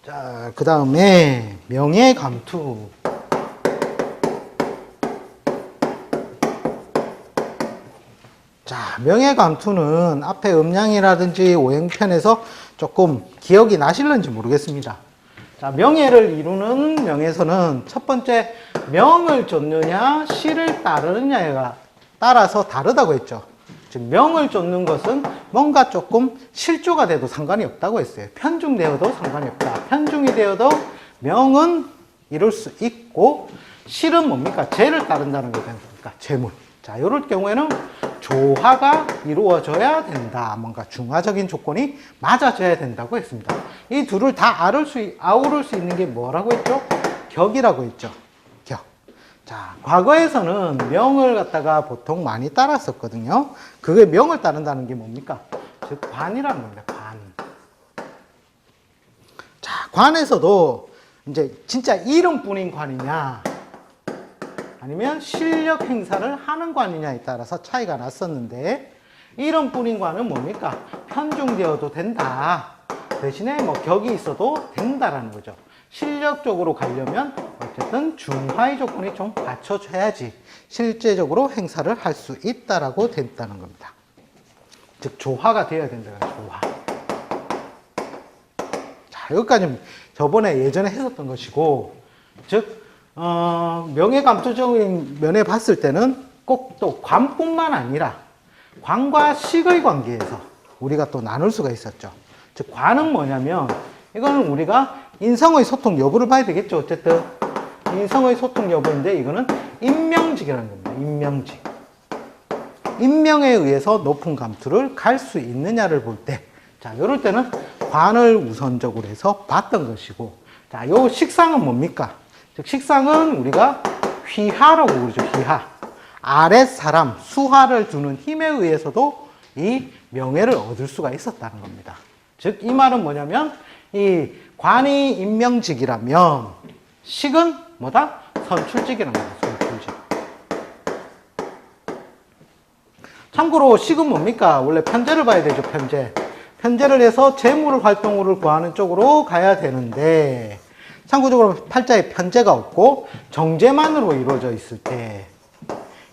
자, 그 다음에 명예감투. 자, 명예감투는 앞에 음양이라든지 오행편에서 조금 기억이 나실는지 모르겠습니다. 자, 명예를 이루는 명에서는 첫 번째 명을 쫓느냐 시를 따르느냐가 따라서 다르다고 했죠. 즉 명을 쫓는 것은 뭔가 조금 실조가 돼도 상관이 없다고 했어요. 편중되어도 상관이 없다. 편중이 되어도 명은 이룰 수 있고 실은 뭡니까? 재를 따른다는 거니까 재물. 자, 이럴 경우에는 조화가 이루어져야 된다. 뭔가 중화적인 조건이 맞아져야 된다고 했습니다. 이 둘을 다 아우를 수 있는 게 뭐라고 했죠? 격이라고 했죠. 격. 자, 과거에서는 명을 갖다가 보통 많이 따랐었거든요. 그게 명을 따른다는 게 뭡니까? 즉, 관이라는 겁니다. 관. 자, 관에서도 이제 진짜 이름뿐인 관이냐, 아니면 실력 행사를 하는 관이냐에 따라서 차이가 났었는데, 이름뿐인 관은 뭡니까? 편중되어도 된다. 대신에 뭐 격이 있어도 된다라는 거죠. 실력적으로 가려면 어쨌든 중화의 조건이 좀 갖춰져야지 실제적으로 행사를 할 수 있다라고 된다는 겁니다. 즉 조화가 되어야 된다는 조화. 자, 여기까지 저번에 예전에 했었던 것이고, 즉 명예감투적인 면에 봤을 때는 꼭 또 관뿐만 아니라 관과 식의 관계에서 우리가 또 나눌 수가 있었죠. 즉 관은 뭐냐면 이거는 우리가 인성의 소통 여부를 봐야 되겠죠. 어쨌든 인성의 소통 여부인데 이거는 임명직이라는 겁니다. 임명직. 임명에 의해서 높은 감투를 갈 수 있느냐를 볼 때, 자, 이럴 때는 관을 우선적으로 해서 봤던 것이고, 자, 요 식상은 뭡니까? 즉, 식상은 우리가 휘하라고 그러죠. 휘하. 아랫 사람, 수하를 두는 힘에 의해서도 이 명예를 얻을 수가 있었다는 겁니다. 즉, 이 말은 뭐냐면, 이 관이 임명직이라면, 식은 뭐다? 선출직이라는 겁니다. 선출직. 참고로, 식은 뭡니까? 원래 편제를 봐야 되죠, 편제. 편제를 해서 재물 활동을 구하는 쪽으로 가야 되는데, 참고적으로 팔자에 편제가 없고 정제만으로 이루어져 있을 때,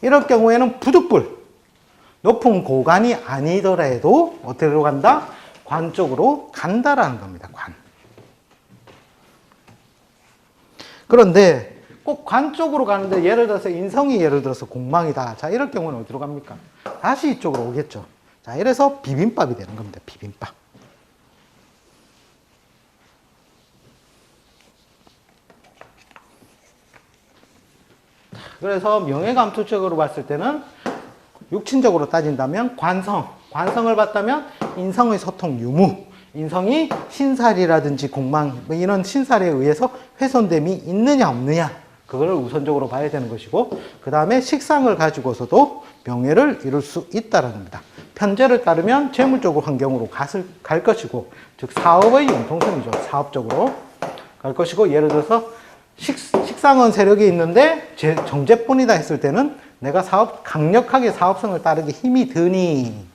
이럴 경우에는 부득불 높은 고관이 아니더라도 어디로 간다? 관 쪽으로 간다라는 겁니다. 관. 그런데 꼭 관 쪽으로 가는데 예를 들어서 인성이 예를 들어서 공망이다. 자, 이럴 경우는 어디로 갑니까? 다시 이쪽으로 오겠죠. 자, 이래서 비빔밥이 되는 겁니다. 비빔밥. 그래서 명예감투적으로 봤을 때는 육친적으로 따진다면 관성을 봤다면 인성의 소통 유무, 인성이 신살이라든지 공망, 뭐 이런 신살에 의해서 훼손됨이 있느냐 없느냐, 그걸 우선적으로 봐야 되는 것이고, 그 다음에 식상을 가지고서도 명예를 이룰 수 있다는 겁니다. 편제를 따르면 재물적으로 환경으로 갈 것이고, 즉 사업의 융통성이죠. 사업적으로 갈 것이고, 예를 들어서 식상은 세력이 있는데 정제뿐이다 했을 때는 내가 강력하게 사업성을 따르기 힘이 드니,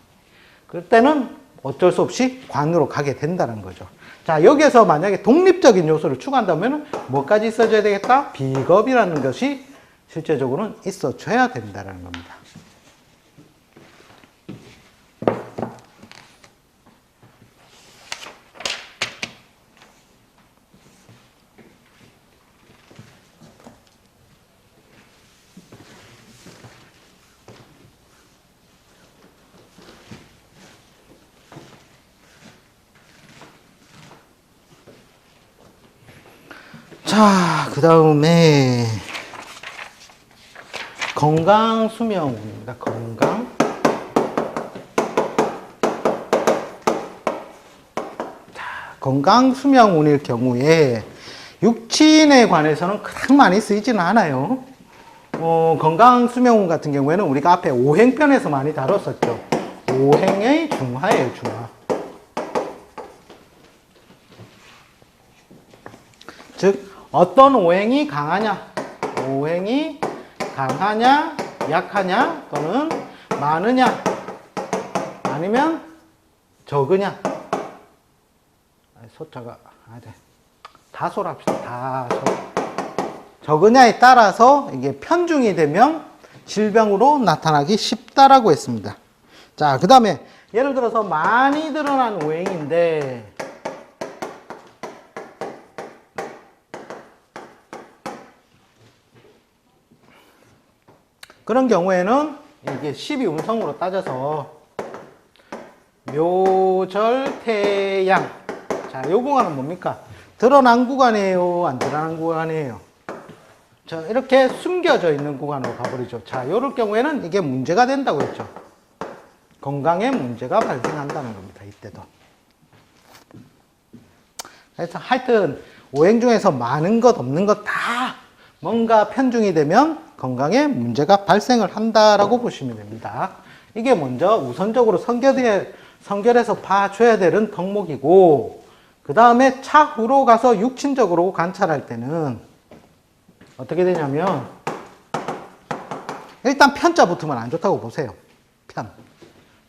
그럴 때는 어쩔 수 없이 관으로 가게 된다는 거죠. 자, 여기에서 만약에 독립적인 요소를 추구한다면 뭐까지 있어줘야 되겠다? 비겁이라는 것이 실제적으로는 있어줘야 된다는 겁니다. 자, 그 다음에 건강수명입니다. 건강. 자, 건강수명운일 경우에 육친에 관해서는 그렇게 많이 쓰이지는 않아요. 건강수명운 같은 경우에는 우리가 앞에 오행편에서 많이 다뤘었죠. 오행의 중화예요, 중화. 즉, 어떤 오행이 강하냐, 오행이 강하냐, 약하냐, 또는 많으냐, 아니면 적으냐. 소자가, 다소로 합시다. 다소. 적으냐에 따라서 이게 편중이 되면 질병으로 나타나기 쉽다라고 했습니다. 자, 그 다음에 예를 들어서 많이 드러난 오행인데 그런 경우에는 이게 12운성으로 따져서 묘절태양. 자, 요 구간은 뭡니까? 드러난 구간이에요? 안 드러난 구간이에요? 자, 이렇게 숨겨져 있는 구간으로 가버리죠. 자, 요럴 경우에는 이게 문제가 된다고 했죠. 건강에 문제가 발생한다는 겁니다. 이때도. 그래서 하여튼 오행 중에서 많은 것 없는 것 다 뭔가 편중이 되면 건강에 문제가 발생을 한다라고 보시면 됩니다. 이게 먼저 우선적으로 선결해서 봐줘야 되는 덕목이고, 그 다음에 차후로 가서 육친적으로 관찰할 때는 어떻게 되냐면 일단 편자 붙으면 안 좋다고 보세요. 편.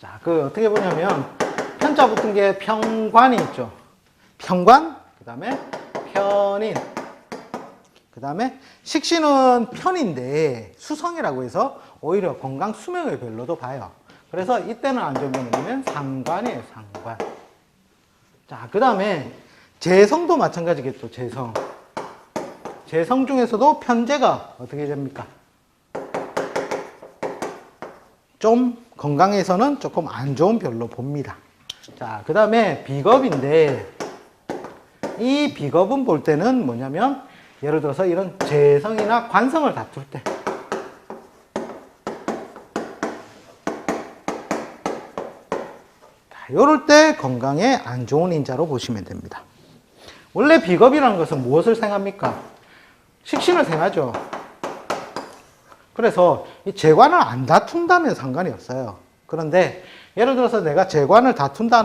자, 그 어떻게 보냐면 편자 붙은 게 평관이 있죠. 평관, 그 다음에 편인, 그 다음에 식신은 편인데 수성이라고 해서 오히려 건강 수명의 별로도 봐요. 그래서 이때는 안 좋은 게 뭐냐면 상관이에요. 상관. 자, 그 다음에 재성도 마찬가지겠죠. 재성. 재성 중에서도 편재가 어떻게 됩니까? 좀 건강에서는 조금 안 좋은 별로 봅니다. 자, 그 다음에 비겁인데 이 비겁은 볼 때는 뭐냐면 예를 들어서 이런 재성이나 관성을 다툴 때 이럴 때 건강에 안 좋은 인자로 보시면 됩니다. 원래 비겁이라는 것은 무엇을 생합니까? 식신을 생하죠. 그래서 이 재관을 안 다툰다면 상관이 없어요. 그런데 예를 들어서 내가 재관을 다툰다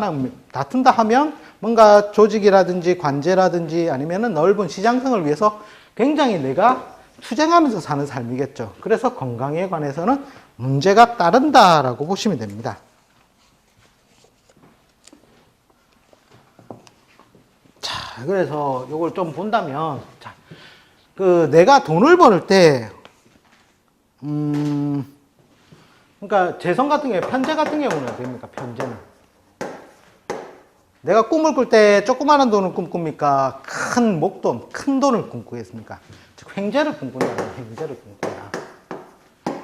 하면 뭔가 조직이라든지 관제라든지 아니면은 넓은 시장성을 위해서 굉장히 내가 투쟁하면서 사는 삶이겠죠. 그래서 건강에 관해서는 문제가 따른다라고 보시면 됩니다. 자, 그래서 이걸 좀 본다면, 자, 내가 돈을 벌 때, 그러니까 재성 같은 경우에 편재 같은 경우는 어떻게 됩니까? 편재는. 내가 꿈을 꿀 때 조그마한 돈을 꿈꿉니까? 큰 목돈, 큰 돈을 꿈꾸겠습니까? 즉, 횡재를 꿈꾼다는 거예요. 횡재를 꿈꾼다.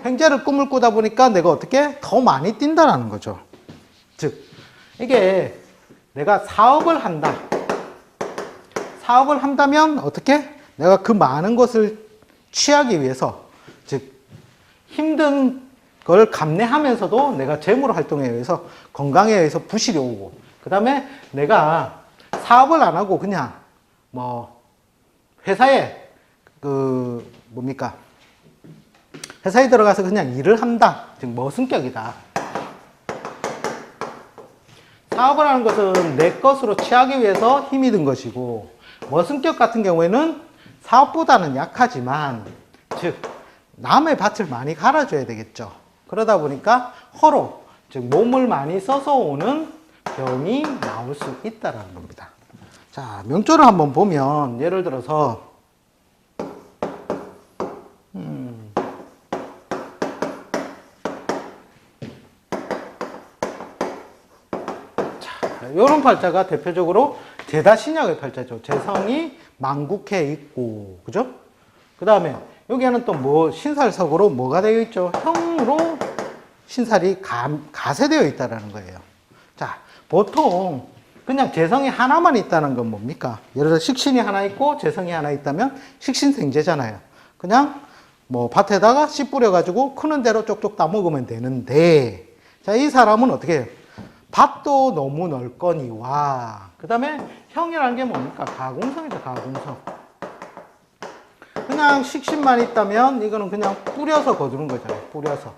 횡재를 꿈을 꾸다 보니까 내가 어떻게? 더 많이 뛴다라는 거죠. 즉, 이게 내가 사업을 한다. 사업을 한다면 어떻게? 내가 그 많은 것을 취하기 위해서, 즉, 힘든 걸 감내하면서도 내가 재물 활동에 의해서 건강에 의해서 부실이 오고, 그 다음에 내가 사업을 안 하고 그냥 뭐 회사에 회사에 들어가서 그냥 일을 한다. 즉 머슴격이다. 사업을 하는 것은 내 것으로 취하기 위해서 힘이 든 것이고, 머슴격 같은 경우에는 사업보다는 약하지만, 즉 남의 밭을 많이 갈아줘야 되겠죠. 그러다 보니까 허로, 즉 몸을 많이 써서 오는 병이 나올 수 있다는 겁니다. 자, 명조를 한번 보면 예를 들어서 자, 이런 팔자가 대표적으로 제다신약의 팔자죠. 재성이 만국해 있고, 그죠? 그 다음에 여기에는 또 뭐 신살석으로 뭐가 되어 있죠? 형으로 신살이 가세되어 있다는 거예요. 자, 보통 그냥 재성이 하나만 있다는 건 뭡니까? 예를 들어 식신이 하나 있고 재성이 하나 있다면 식신생재잖아요. 그냥 뭐 밭에다가 씨 뿌려가지고 크는 대로 쪽쪽 따먹으면 되는데, 자, 이 사람은 어떻게 해요? 밭도 너무 넓거니와, 그 다음에 형이라는 게 뭡니까? 가공성이죠, 가공성. 그냥 식신만 있다면 이거는 그냥 뿌려서 거두는 거잖아요. 뿌려서.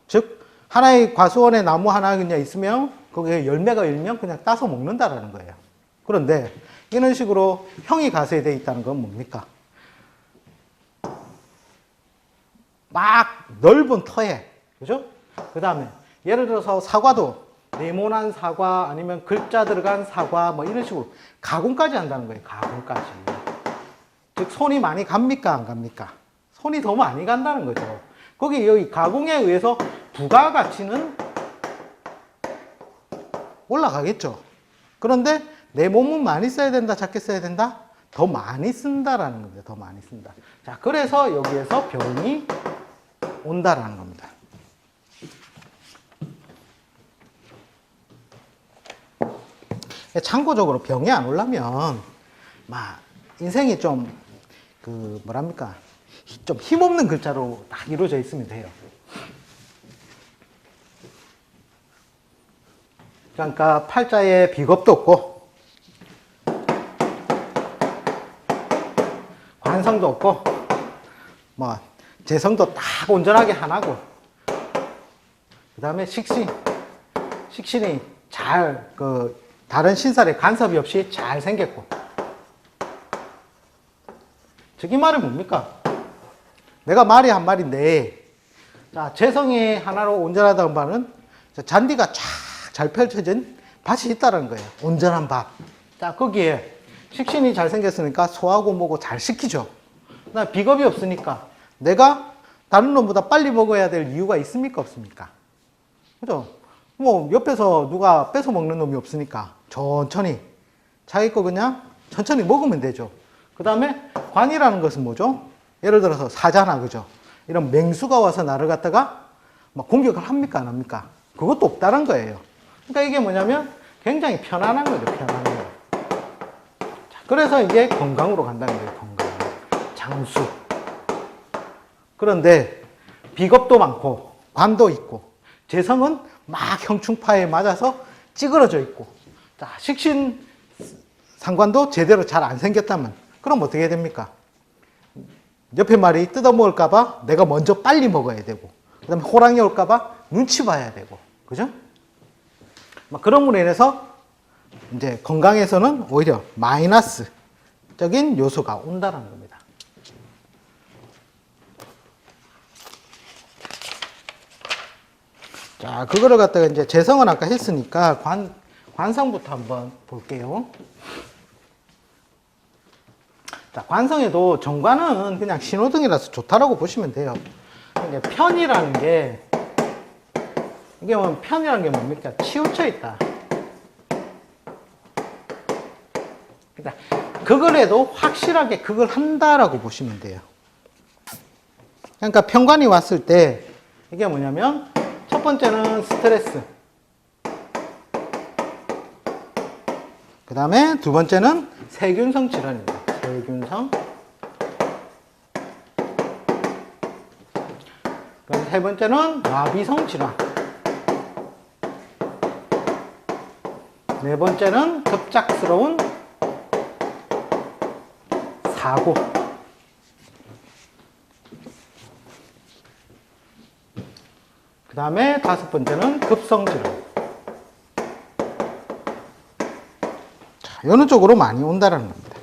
즉 하나의 과수원에 나무 하나 그냥 있으면 거기에 열매가 일면 그냥 따서 먹는다라는 거예요. 그런데 이런 식으로 형이 가세되어 있다는 건 뭡니까? 막 넓은 터에, 그죠? 그 다음에 예를 들어서 사과도 네모난 사과 아니면 글자 들어간 사과 뭐 이런 식으로 가공까지 한다는 거예요. 가공까지. 즉 손이 많이 갑니까 안 갑니까? 손이 더 많이 간다는 거죠. 거기 여기 가공에 의해서 부가가치는 올라가겠죠. 그런데 내 몸은 많이 써야 된다, 작게 써야 된다? 더 많이 쓴다라는 겁니다. 더 많이 쓴다. 자, 그래서 여기에서 병이 온다라는 겁니다. 참고적으로 병이 안 오려면 막 인생이 좀 뭐랍니까? 좀 힘없는 글자로 딱 이루어져 있으면 돼요. 그러니까 팔자에 비겁도 없고 관성도 없고 뭐 재성도 딱 온전하게 하나고 그 다음에 식신이 잘 다른 신살에 간섭이 없이 잘 생겼고 즉 이 말은 뭡니까? 내가 말이 한 말인데 자 재성이 하나로 온전하다는 말은 잔디가 쫙 잘 펼쳐진 밭이 있다는 거예요. 온전한 밭. 자 거기에 식신이 잘 생겼으니까 소하고 뭐고 잘 시키죠. 그다음에 비겁이 없으니까 내가 다른 놈보다 빨리 먹어야 될 이유가 있습니까 없습니까? 그죠? 뭐 옆에서 누가 뺏어 먹는 놈이 없으니까 천천히 자기 거 그냥 천천히 먹으면 되죠. 그 다음에 관이라는 것은 뭐죠? 예를 들어서 사자나 그죠? 이런 맹수가 와서 나를 갖다가 막 공격을 합니까 안 합니까? 그것도 없다는 거예요. 그러니까 이게 뭐냐면 굉장히 편안한 거죠. 편안한 거. 자, 그래서 이게 건강으로 간다는 거예요. 건강. 장수. 그런데 비겁도 많고 관도 있고 재성은 막 형충파에 맞아서 찌그러져 있고 자 식신 상관도 제대로 잘 안 생겼다면 그럼 어떻게 됩니까? 옆에 말이 뜯어먹을까봐 내가 먼저 빨리 먹어야 되고 그 다음에 호랑이 올까봐 눈치 봐야 되고 그죠? 막 그런 으로 인해서 이제 건강에서는 오히려 마이너스적인 요소가 온다는 겁니다. 자, 그거를 갖다가 이제 재성은 아까 했으니까 관성부터 한번 볼게요. 자, 관성에도 정관은 그냥 신호등이라서 좋다라고 보시면 돼요. 이제 편이라는 게 이게 뭐 편이라는 게 뭡니까? 치우쳐 있다. 그러니까 그걸 해도 확실하게 그걸 한다라고 보시면 돼요. 그러니까 편관이 왔을 때 이게 뭐냐면 첫 번째는 스트레스. 그 다음에 두 번째는 세균성 질환입니다. 세균성. 그럼 세 번째는 마비성 질환. 네 번째는 급작스러운 사고. 그 다음에 다섯 번째는 급성질환. 자, 어느 쪽으로 많이 온다는 겁니다.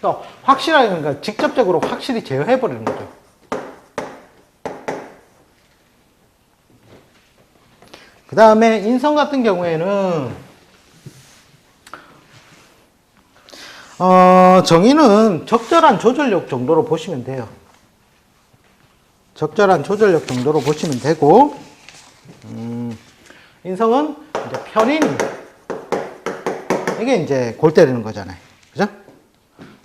또 확실하게 그러니까 직접적으로 확실히 제어해버리는 거죠. 그 다음에 인성 같은 경우에는 정의는 적절한 조절력 정도로 보시면 돼요. 적절한 조절력 정도로 보시면 되고 인성은 이제 편인이 이게 이제 골 때리는 거잖아요. 그죠?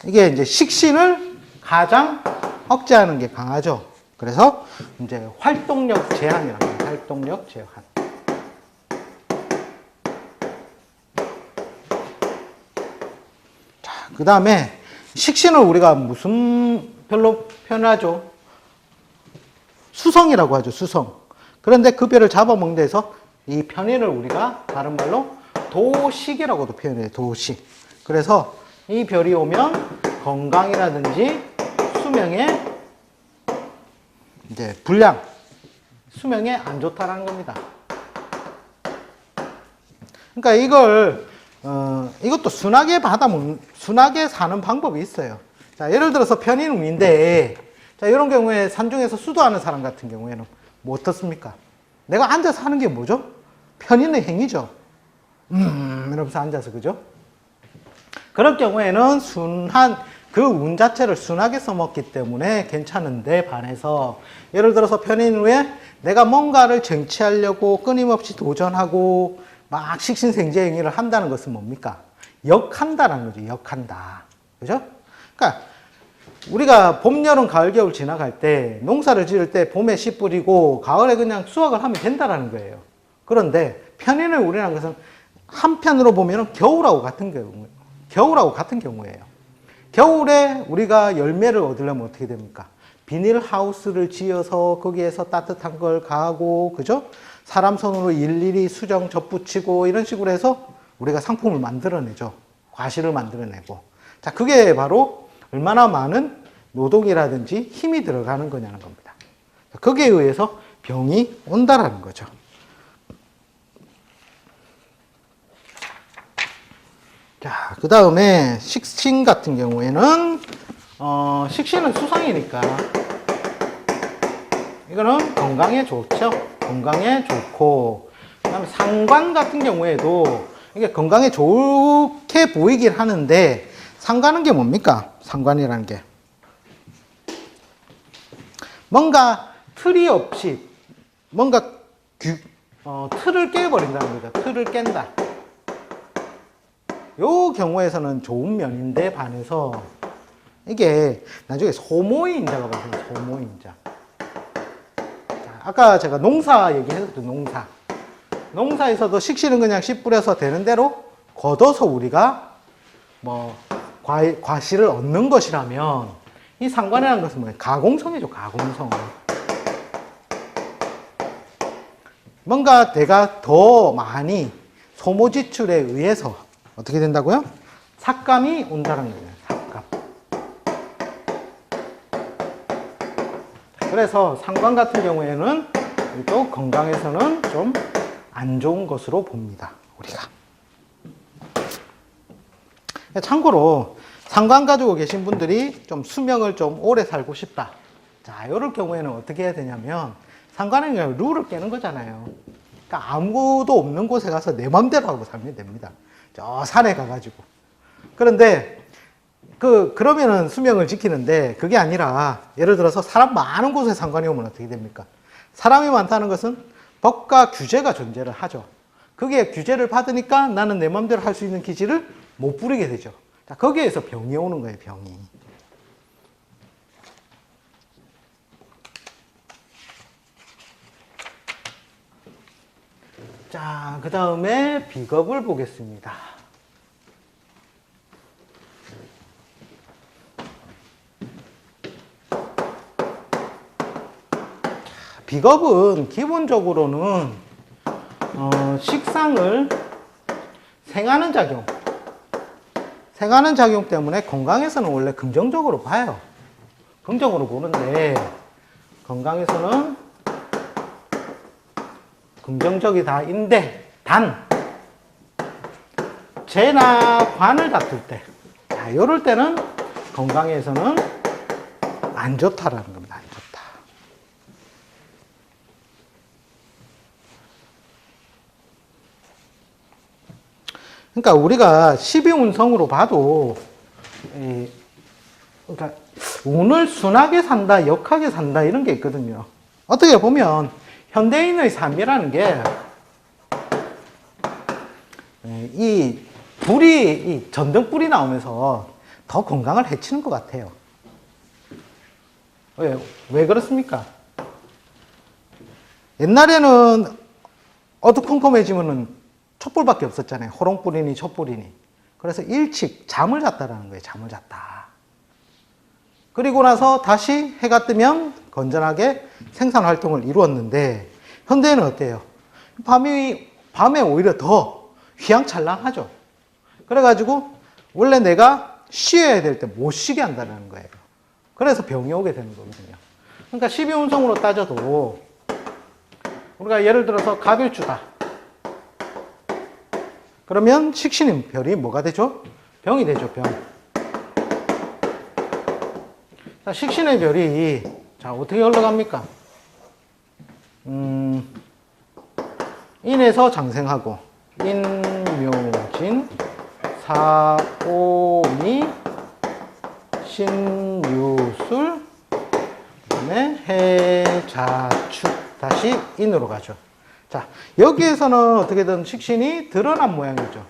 이게 이제 식신을 가장 억제하는 게 강하죠. 그래서 이제 활동력 제한이라고 해요. 활동력 제한. 그 다음에 식신을 우리가 무슨 별로 표현하죠? 수성이라고 하죠. 수성. 그런데 그 별을 잡아먹는 데서 이 편인을 우리가 다른 말로 도식이라고도 표현해요. 도식. 그래서 이 별이 오면 건강이라든지 수명에 이제 불량, 수명에 안 좋다라는 겁니다. 그러니까 이것도 순하게 사는 방법이 있어요. 자, 예를 들어서 편인운인데, 자, 이런 경우에 산중에서 수도하는 사람 같은 경우에는 뭐 어떻습니까? 내가 앉아서 하는 게 뭐죠? 편인의 행위죠. 이러면서 앉아서, 그죠? 그럴 경우에는 그 운 자체를 순하게 써먹기 때문에 괜찮은데 반해서 예를 들어서 편인 후에 내가 뭔가를 쟁취하려고 끊임없이 도전하고 막 식신생재 행위를 한다는 것은 뭡니까? 역한다라는 거죠. 역한다. 그죠? 그러니까 우리가 봄, 여름, 가을, 겨울 지나갈 때 농사를 지을 때 봄에 씨 뿌리고 가을에 그냥 수확을 하면 된다라는 거예요. 그런데 편인의 우리라는 것은 한편으로 보면 겨울하고 같은 경우예요. 겨울에 우리가 열매를 얻으려면 어떻게 됩니까? 비닐하우스를 지어서 거기에서 따뜻한 걸 가하고, 그죠? 사람 손으로 일일이 수정 접붙이고 이런 식으로 해서 우리가 상품을 만들어내죠. 과실을 만들어내고. 자, 그게 바로 얼마나 많은 노동이라든지 힘이 들어가는 거냐는 겁니다. 거기에 의해서 병이 온다라는 거죠. 자, 그 다음에 식신 같은 경우에는 식신은 수상이니까 이거는 건강에 좋죠. 건강에 좋고, 그 다음에 상관 같은 경우에도 이게 건강에 좋게 보이긴 하는데, 상관은 게 뭡니까? 상관이라는 게 뭔가 틀이 없이 뭔가 틀을 깨버린다는 거죠. 틀을 깬다. 요 경우에서는 좋은 면인데 반해서 이게 나중에 소모임자가 발생해요. 소모임자. 아까 제가 농사 얘기했었죠. 농사에서도 식신은 그냥 씨 뿌려서 되는 대로 걷어서 우리가 뭐 과실을 얻는 것이라면 이 상관이라는 것은 뭐예요? 가공성이죠. 가공성. 뭔가 내가 더 많이 소모 지출에 의해서 어떻게 된다고요? 삭감이 온다는 거예요. 삭감. 그래서 상관 같은 경우에는 또 건강에서는 좀 안 좋은 것으로 봅니다. 우리가. 참고로 상관 가지고 계신 분들이 좀 수명을 좀 오래 살고 싶다. 자, 이럴 경우에는 어떻게 해야 되냐면 상관은 그냥 룰을 깨는 거잖아요. 그러니까 아무도 없는 곳에 가서 내 맘대로 하고 살면 됩니다. 저 산에 가가지고. 그런데 그러면은 수명을 지키는데 그게 아니라 예를 들어서 사람 많은 곳에 상관이 오면 어떻게 됩니까? 사람이 많다는 것은 법과 규제가 존재를 하죠. 그게 규제를 받으니까 나는 내 맘대로 할 수 있는 기질을 못 부리게 되죠. 자, 거기에서 병이 오는 거예요, 병이. 자, 그 다음에 비겁을 보겠습니다. 비겁은 기본적으로는 식상을 생하는 작용 때문에 건강에서는 원래 긍정적으로 봐요. 긍정으로 보는데 건강에서는 긍정적이다인데 단 재나 관을 다툴 때, 자, 이럴 때는 건강에서는 안 좋다라는 겁니다. 안 좋다. 그러니까 우리가 12운성으로 봐도 그러니까 운을 순하게 산다, 역하게 산다 이런 게 있거든요. 어떻게 보면 현대인의 삶이라는 게 이 전등불이 나오면서 더 건강을 해치는 것 같아요. 왜 그렇습니까? 옛날에는 어두컴컴해지면은 촛불밖에 없었잖아요. 호롱불이니 촛불이니. 그래서 일찍 잠을 잤다라는 거예요. 잠을 잤다. 그리고 나서 다시 해가 뜨면 건전하게 생산 활동을 이루었는데 현대에는 어때요? 밤에 오히려 더 휘황찬란하죠. 그래가지고 원래 내가 쉬어야 될 때 못 쉬게 한다는 거예요. 그래서 병이 오게 되는 거거든요. 그러니까 12운성으로 따져도 우리가 예를 들어서 갑일주다. 그러면 식신인 별이 뭐가 되죠? 병이 되죠, 병. 자, 식신의 별이, 자, 어떻게 흘러갑니까? 인에서 장생하고, 인묘진, 사오미, 신유술, 그 다음에 해자축, 다시 인으로 가죠. 자, 여기에서는 어떻게든 식신이 드러난 모양이죠.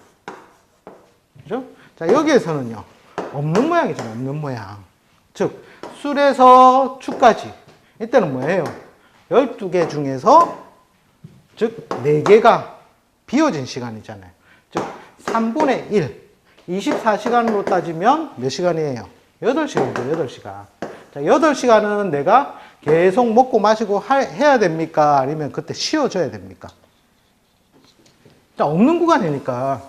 그죠? 자, 여기에서는요, 없는 모양이죠. 없는 모양. 즉, 술에서 축까지. 이때는 뭐예요? 12개 중에서, 즉, 4개가 비워진 시간이잖아요. 즉, 3분의 1. 24시간으로 따지면 몇 시간이에요? 8시간이죠, 8시간. 자, 8시간은 내가 계속 먹고 마시고 해야 됩니까? 아니면 그때 쉬어줘야 됩니까? 자, 없는 구간이니까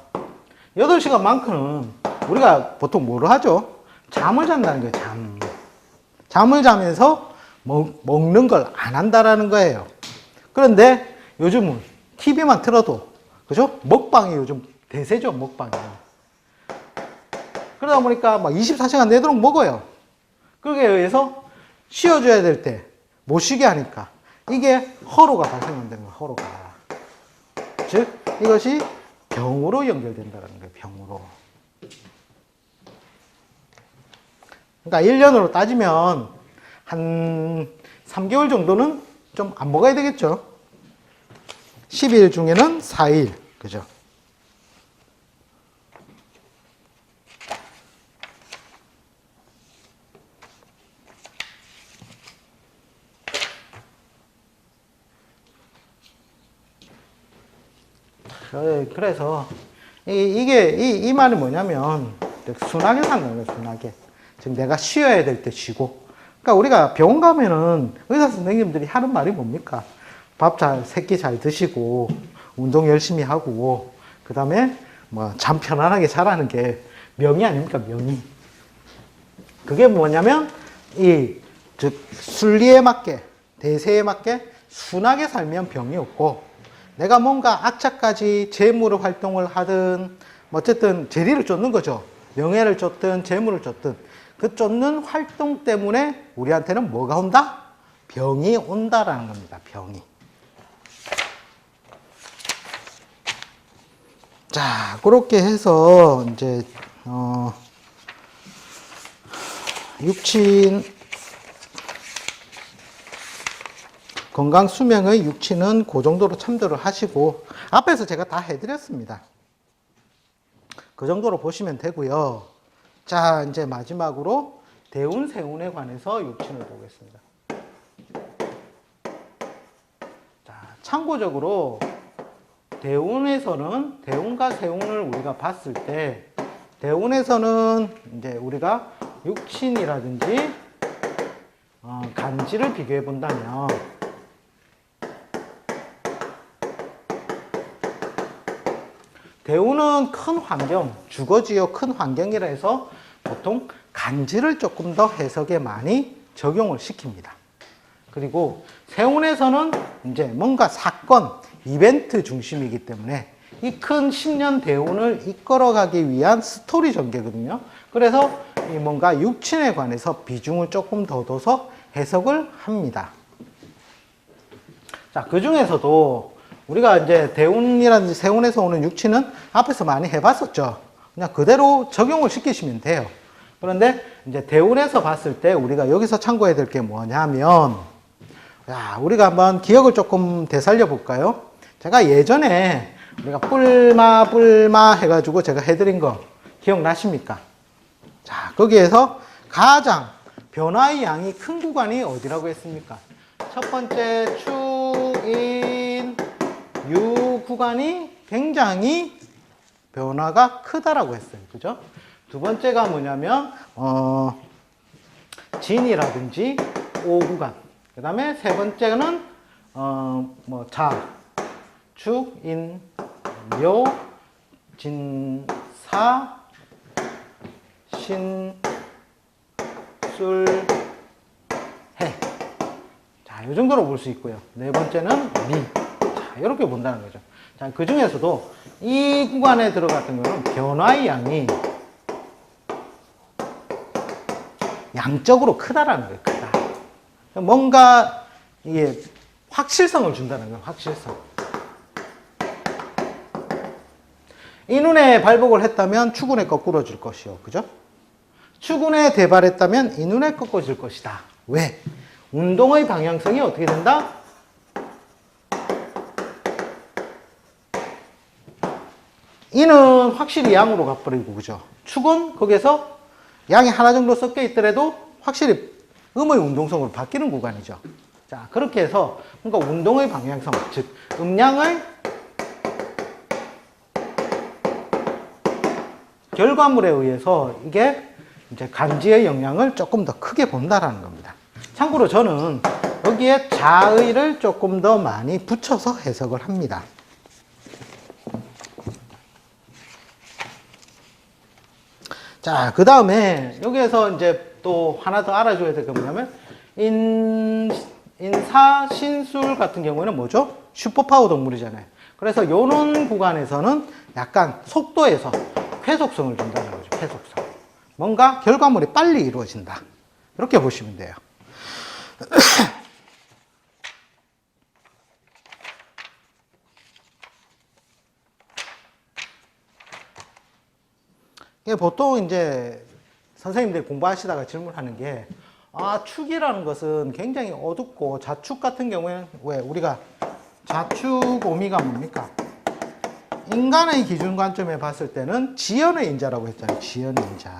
8시간만큼은 우리가 보통 뭐를 하죠? 잠을 잔다는 거예요, 잠. 잠을 자면서 먹는 걸 안 한다라는 거예요. 그런데 요즘은 TV만 틀어도, 그죠? 먹방이 요즘 대세죠, 먹방이. 그러다 보니까 막 24시간 내도록 먹어요. 그러기에 의해서 쉬어줘야 될 때 못 쉬게 하니까 이게 허로가 발생한다는 거예요, 허로가. 즉, 이것이 병으로 연결된다는 거예요, 병으로. 그러니까 1년으로 따지면 한 3개월 정도는 좀 안 먹어야 되겠죠. 12일 중에는 4일, 그죠? 그래서 이 말이 뭐냐면 순하게 사는 거예요, 순하게. 지금 내가 쉬어야 될 때 쉬고. 그러니까 우리가 병원 가면은 의사 선생님들이 하는 말이 뭡니까? 새끼 잘 드시고 운동 열심히 하고 그다음에 뭐 잠 편안하게 자라는 게 명의 아닙니까? 명의. 그게 뭐냐면 즉 순리에 맞게 대세에 맞게 순하게 살면 병이 없고, 내가 뭔가 악착까지 재물을 활동을 하든 어쨌든 재리를 쫓는 거죠. 명예를 쫓든 재물을 쫓든 그 쫓는 활동 때문에 우리한테는 뭐가 온다? 병이 온다라는 겁니다. 병이. 자, 그렇게 해서 이제 육친 건강 수명의 육친은 그 정도로 참조를 하시고, 앞에서 제가 다 해드렸습니다. 그 정도로 보시면 되고요. 자, 이제 마지막으로 대운, 세운에 관해서 육친을 보겠습니다. 자, 참고적으로 대운에서는 대운과 세운을 우리가 봤을 때, 대운에서는 이제 우리가 육친이라든지 간지를 비교해 본다면, 대운은 큰 환경, 주거지역 큰 환경이라 해서 보통 간지를 조금 더 해석에 많이 적용을 시킵니다. 그리고 세운에서는 이제 뭔가 사건, 이벤트 중심이기 때문에 이 큰 10년 대운을 이끌어가기 위한 스토리 전개거든요. 그래서 이 뭔가 육친에 관해서 비중을 조금 더 둬서 해석을 합니다. 자, 그 중에서도 우리가 이제 대운이라든지 세운에서 오는 육친은 앞에서 많이 해봤었죠. 그냥 그대로 적용을 시키시면 돼요. 그런데 이제 대운에서 봤을 때 우리가 여기서 참고해야 될 게 뭐냐면, 우리가 한번 기억을 조금 되살려 볼까요? 제가 예전에 우리가 뿔마 해가지고 제가 해드린 거 기억나십니까? 자, 거기에서 가장 변화의 양이 큰 구간이 어디라고 했습니까? 첫 번째 축인 유 구간이 굉장히 변화가 크다라고 했어요. 그죠? 두 번째가 뭐냐면 진이라든지 오 구간. 그 다음에 세 번째는 자, 축, 인, 묘, 진, 사, 신, 술, 해. 자, 이 정도로 볼 수 있고요. 네 번째는 미. 자, 이렇게 본다는 거죠. 자, 그 중에서도 이 구간에 들어갔던 거는 변화의 양이 양적으로 크다라는 거예요. 크다. 뭔가 이게 확실성을 준다는 거예요. 확실성. 이눈에 발복을 했다면 추군에 거꾸러질 것이요. 그죠? 추군에 대발했다면 이눈에 꺾어질 것이다. 왜? 운동의 방향성이 어떻게 된다? 이는 확실히 양으로 가버리고, 그죠? 축은 거기에서 양이 하나 정도 섞여 있더라도 확실히 음의 운동성으로 바뀌는 구간이죠. 자, 그렇게 해서 뭔가 운동의 방향성, 즉 음량의 결과물에 의해서 이게 이제 간지의 영향을 조금 더 크게 본다라는 겁니다. 참고로 저는 여기에 자의를 조금 더 많이 붙여서 해석을 합니다. 자, 그 다음에 여기에서 이제 또 하나 더 알아줘야 될 게 뭐냐면 인사, 신술 같은 경우에는 뭐죠? 슈퍼파워 동물이잖아요. 그래서 요런 구간에서는 약간 속도에서 쾌속성을 준다는 거죠. 쾌속성. 뭔가 결과물이 빨리 이루어진다. 이렇게 보시면 돼요. 보통 이제 선생님들이 공부하시다가 질문하는 게, 축이라는 것은 굉장히 어둡고, 자축 같은 경우에는 왜 우리가 자축 오미가 뭡니까? 인간의 기준 관점에 봤을 때는 지연의 인자라고 했잖아요. 지연의 인자.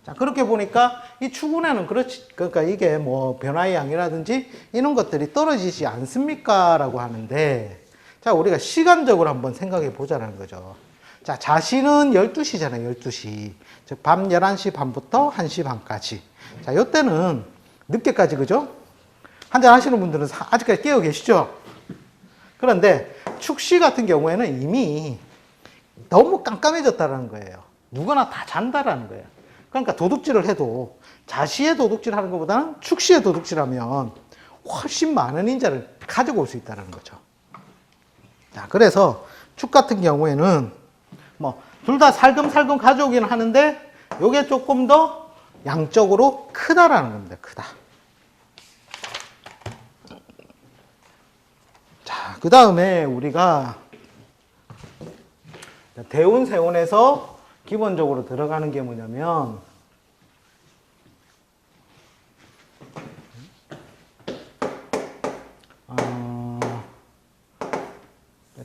자, 그렇게 보니까 이 추군에는 그러니까 이게 뭐 변화의 양이라든지 이런 것들이 떨어지지 않습니까? 라고 하는데, 자, 우리가 시간적으로 한번 생각해 보자는 거죠. 자, 자신은 12시잖아요. 12시. 즉, 밤 11시 반부터 1시 반까지. 자, 요때는 늦게까지, 그죠? 한잔 하시는 분들은 아직까지 깨어 계시죠? 그런데 축시 같은 경우에는 이미 너무 깜깜해졌다는 거예요. 누구나 다 잔다라는 거예요. 그러니까 도둑질을 해도 자시에 도둑질 하는 것보다는 축시에 도둑질하면 훨씬 많은 인자를 가지고 올 수 있다는 거죠. 자, 그래서 축 같은 경우에는 뭐 둘 다 살금살금 가져오긴 하는데 요게 조금 더 양적으로 크다라는 겁니다. 크다. 자, 그 다음에 우리가 대운, 세운에서 기본적으로 들어가는 게 뭐냐면,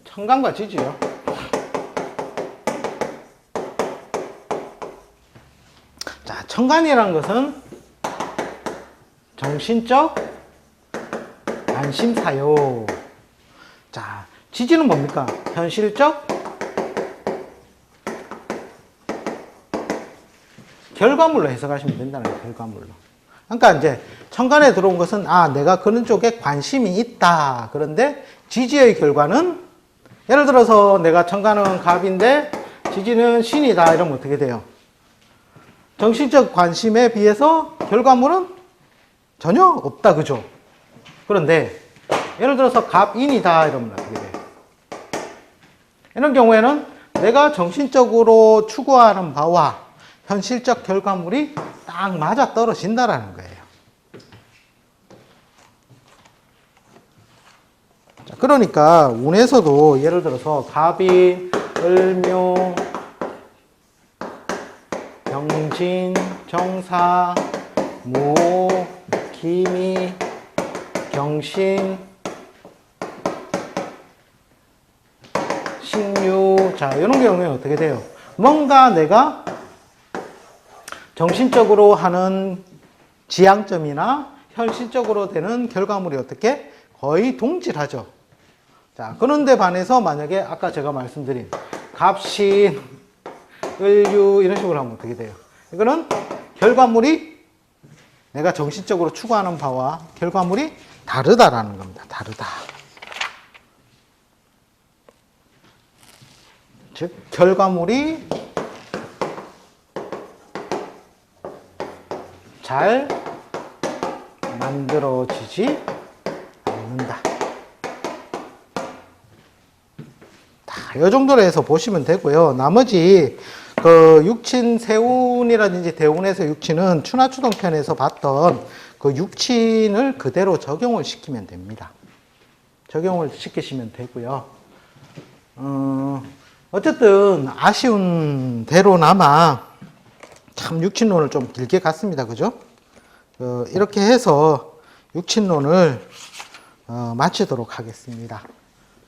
청간과 지지요. 자, 청간이라는 것은 정신적 관심사요. 자, 지지는 뭡니까? 현실적 결과물로 해석하시면 된다는 거예요. 결과물로. 그러니까 이제 청간에 들어온 것은 내가 그런 쪽에 관심이 있다. 그런데 지지의 결과는, 예를 들어서 내가 청간은 갑인데 지지는 신이다. 이러면 어떻게 돼요? 정신적 관심에 비해서 결과물은 전혀 없다. 그죠? 그런데 예를 들어서 갑인이다. 이러면 어떻게 돼요? 이런 경우에는 내가 정신적으로 추구하는 바와 현실적 결과물이 딱 맞아 떨어진다라는 거예요. 자, 그러니까 운에서도 예를 들어서 갑이, 을묘, 병진, 정사, 무, 기미, 경신, 신유. 자, 이런 경우에 어떻게 돼요? 뭔가 내가 정신적으로 하는 지향점이나 현실적으로 되는 결과물이 어떻게 거의 동질하죠. 자, 그런데 반해서 만약에 아까 제가 말씀드린 갑신, 을유 이런 식으로 하면 어떻게 돼요? 이거는 결과물이 내가 정신적으로 추구하는 바와 결과물이 다르다라는 겁니다. 다르다. 즉 결과물이 잘 만들어지지 않는다. 이 정도로 해서 보시면 되고요. 나머지 그 육친, 세운 대운이라든지 대운에서 육친은 추나추동편에서 봤던 그 육친을 그대로 적용을 시키면 됩니다. 적용을 시키시면 되고요. 어쨌든 아쉬운 대로나마 참 육친론을 좀 길게 갔습니다. 그죠? 이렇게 해서 육친론을 마치도록 하겠습니다.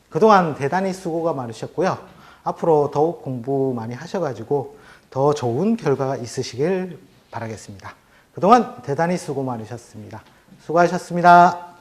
그동안 대단히 수고가 많으셨고요. 앞으로 더욱 공부 많이 하셔가지고 더 좋은 결과가 있으시길 바라겠습니다. 그동안 대단히 수고 많으셨습니다. 수고하셨습니다.